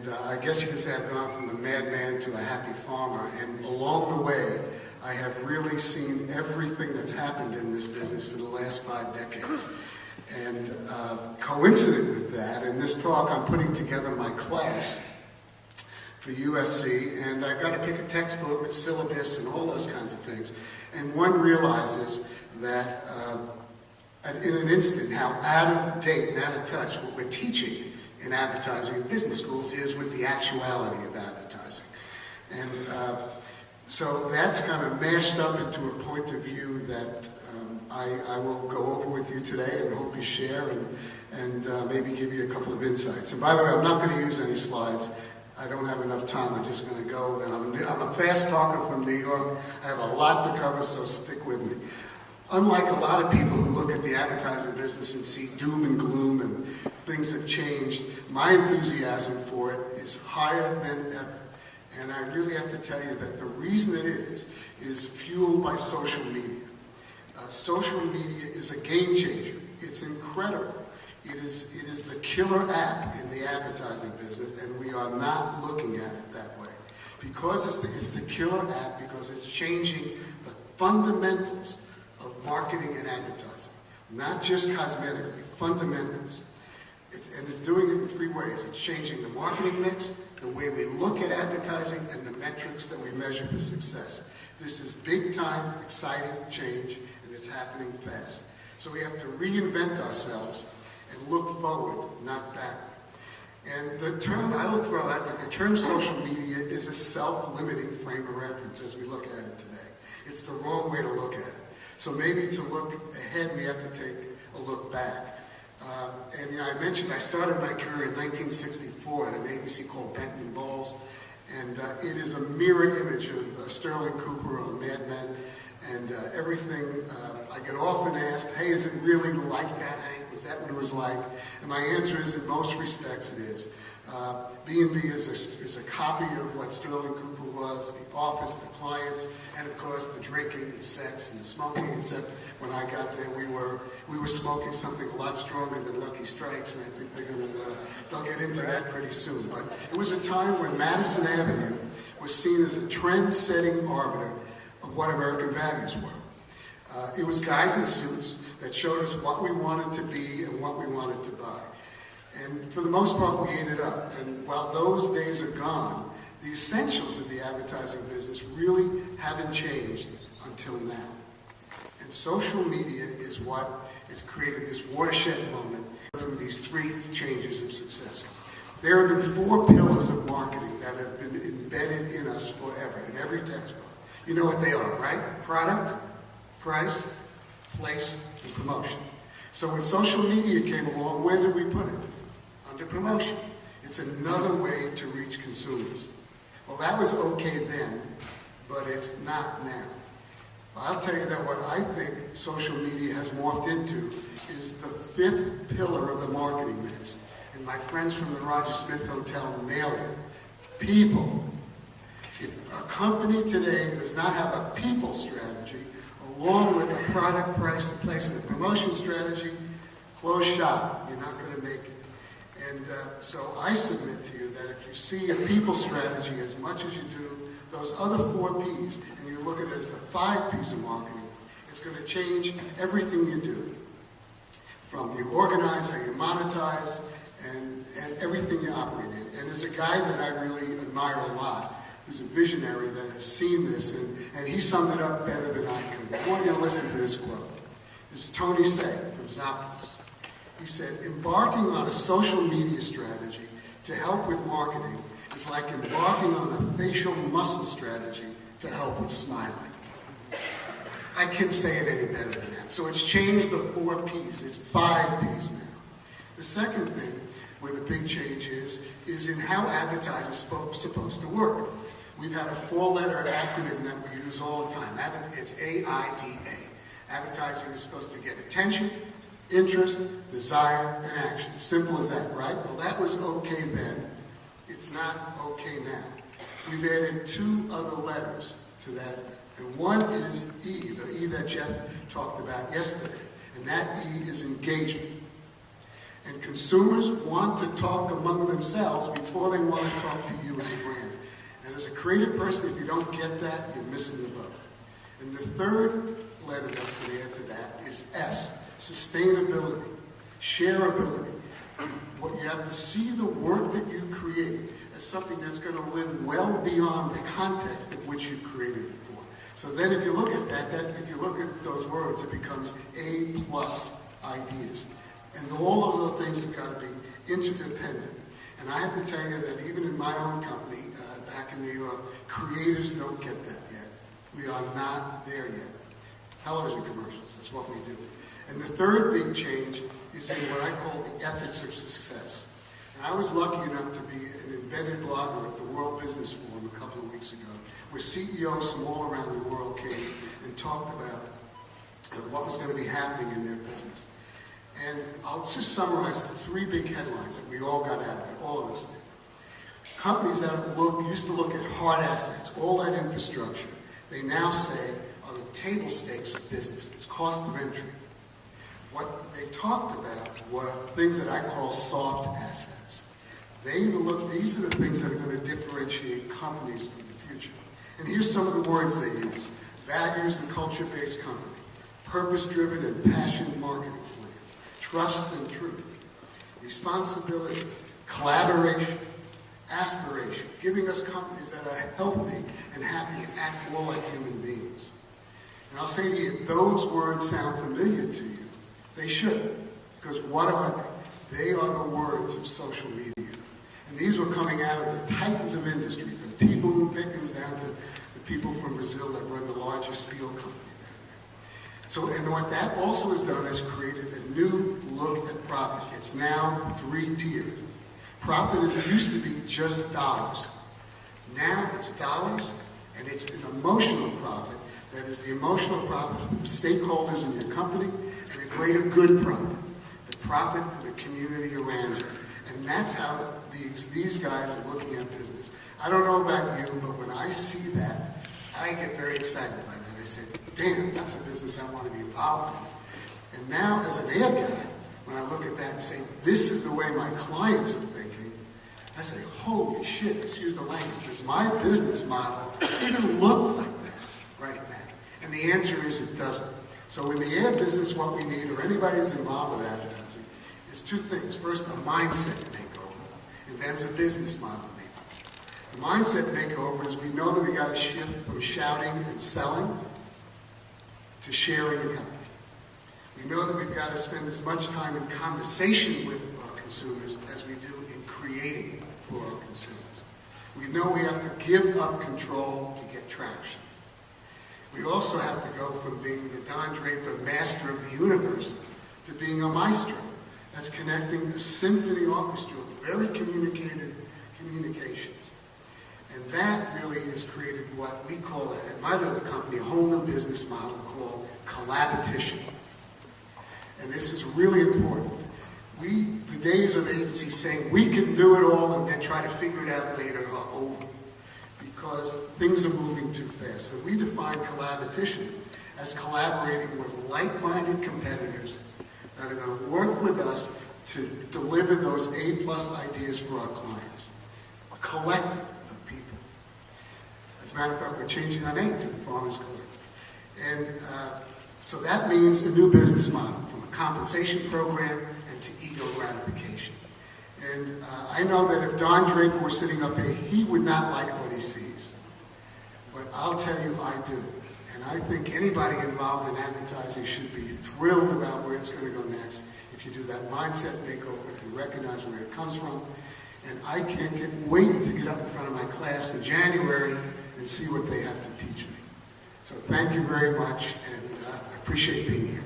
And I guess you could say I've gone from a madman to a happy farmer. And along the way, I have really seen everything that's happened in this business for the last 5 decades. And coincident with that, in this talk, I'm putting together my class for USC, and I've got to pick a textbook, syllabus, and all those kinds of things. And one realizes that in an instant how out of date and out of touch what we're teaching in advertising in business schools is with the actuality of advertising. And so that's kind of mashed up into a point of view that I will go over with you today and hope you share and maybe give you a couple of insights. And by the way, I'm not going to use any slides. I don't have enough time. I'm just going to go. And I'm a fast talker from New York. I have a lot to cover, so stick with me. Unlike a lot of people who look at the advertising business and see doom and gloom and things have changed, my enthusiasm for it is higher than ever. And I really have to tell you that the reason it is fueled by social media. Social media is a game changer. It's incredible. It is the killer app in the advertising business, and we are not looking at it that way. Because it's the killer app, because it's changing the fundamentals of marketing and advertising. Not just cosmetically, fundamentals. And it's doing it in 3 ways. It's changing the marketing mix, the way we look at advertising, and the metrics that we measure for success. This is big time, exciting change, and it's happening fast. So we have to reinvent ourselves and look forward, not backward. And the term, I will throw out that the term social media is a self-limiting frame of reference as we look at it today. It's the wrong way to look at it. So maybe to look ahead, we have to take a look back. And I mentioned I started my career in 1964 at an agency called Benton Bowles, and it is a mirror image of Sterling Cooper on Mad Men, and everything. I get often asked, hey, is it really like that, Hank? Was that what it was like? And my answer is, in most respects, it is. B&B is a copy of what Sterling Cooper was, the office, the clients, and of course the drinking, the sex, and the smoking. Except when I got there, we were smoking something a lot stronger than Lucky Strikes, and I think they'll get into that pretty soon. But it was a time when Madison Avenue was seen as a trend-setting arbiter of what American values were. It was guys in suits that showed us what we wanted to be and what we wanted to buy. And for the most part, we ate it up. And while those days are gone, the essentials of the advertising business really haven't changed until now. And social media is what has created this watershed moment through these 3 changes of success. There have been 4 pillars of marketing that have been embedded in us forever, in every textbook. You know what they are, right? Product, price, place, and promotion. So when social media came along, where did we put it? Under promotion. It's another way to reach consumers. Well, that was okay then, but it's not now. I'll tell you that what I think social media has morphed into is the 5th pillar of the marketing mix. And my friends from the Roger Smith Hotel nailed it. People. If a company today does not have a people strategy, along with a product, price, and place, and a promotion strategy, close shop. You're not going to make it. And so I submit to you that if you see a people strategy as much as you do those other 4 P's, and you look at it as the 5 P's of marketing, it's going to change everything you do. From you organize, how you monetize, and everything you operate in. And there's a guy that I really admire a lot, who's a visionary that has seen this, and he summed it up better than I could. I want you to listen to this quote. This is Tony Hsieh from Zappos. He said, embarking on a social media strategy to help with marketing is like embarking on a facial muscle strategy to help with smiling. I can't say it any better than that. So it's changed the 4 P's. It's 5 P's now. The second thing where the big change is in how advertising is supposed to work. We've had a 4-letter acronym that we use all the time. It's AIDA. Advertising is supposed to get attention, interest, desire, and action. Simple as that, right? Well, that was okay then. It's not okay now. We've added 2 other letters to that. And one is E, the E that Jeff talked about yesterday. And that E is engagement. And consumers want to talk among themselves before they want to talk to you as a brand. And as a creative person, if you don't get that, you're missing the boat. And the third letter that's going to add to that is S, sustainability, shareability. What you have to see the work that you create as something that's going to live well beyond the context of which you created it for. So then if you look at that if you look at those words, it becomes A+ ideas. And all of those things have got to be interdependent. And I have to tell you that even in my own company, back in New York, creators don't get that yet. We are not there yet. Television commercials, that's what we do. And the third big change is in what I call the ethics of success. And I was lucky enough to be an embedded blogger at the World Business Forum a couple of weeks ago, where CEOs from all around the world came and talked about what was going to be happening in their business. And I'll just summarize the three big headlines that we all got out of it, all of us did. Companies that used to look at hard assets, all that infrastructure, they now say are the table stakes of business. It's cost of entry. What they talked about were things that I call soft assets. These are the things that are going to differentiate companies in the future. And here's some of the words they use. Values and culture-based company, purpose-driven and passionate marketing plans, trust and truth, responsibility, collaboration, aspiration, giving us companies that are healthy and happy and act more like human beings. And I'll say to you, those words sound familiar to you. They should, because what are they? They are the words of social media. And these were coming out of the titans of industry, from T. Boone Pickens down to the people from Brazil that run the largest steel company down there. So, and what that also has done is created a new look at profit. It's now 3-tiered. Profit used to be just dollars. Now it's dollars, and it's an emotional profit. That is the emotional profit for the stakeholders in your company, and a greater good profit, the profit for the community around you. And that's how these guys are looking at business. I don't know about you, but when I see that, I get very excited by that. I say, damn, that's a business I want to be involved in. And now, as an ad guy, when I look at that and say, this is the way my clients are thinking, I say, holy shit, excuse the language, does my business model even look like this right now? And the answer is it doesn't. So in the ad business, what we need, or anybody who's involved with advertising, is two things. First, a mindset makeover, and then it's a business model makeover. The mindset makeover is we know that we got to shift from shouting and selling to sharing the company. We know that we've got to spend as much time in conversation with our consumers as we do in creating for our consumers. We know we have to give up control to get traction. We also have to go from being the Don Draper master of the universe to being a maestro that's connecting a symphony orchestra with very communicated communications. And that really has created what we call, at my little company, a whole new business model called collaboration. And this is really important. The days of agencies saying we can do it all and then try to figure it out later are over, because things are moving too fast. So we define collaboration as collaborating with like-minded competitors that are going to work with us to deliver those A+ ideas for our clients. A collective of people. As a matter of fact, we're changing our name to the Farmers Collective. And so that means a new business model, from a compensation program and to ego gratification. And I know that if Don Draper were sitting up here, he would not like what he sees. But I'll tell you, I do. And I think anybody involved in advertising should be thrilled about where it's going to go next if you do that mindset makeover and recognize where it comes from. And I can't wait to get up in front of my class in January and see what they have to teach me. So thank you very much, and I appreciate being here.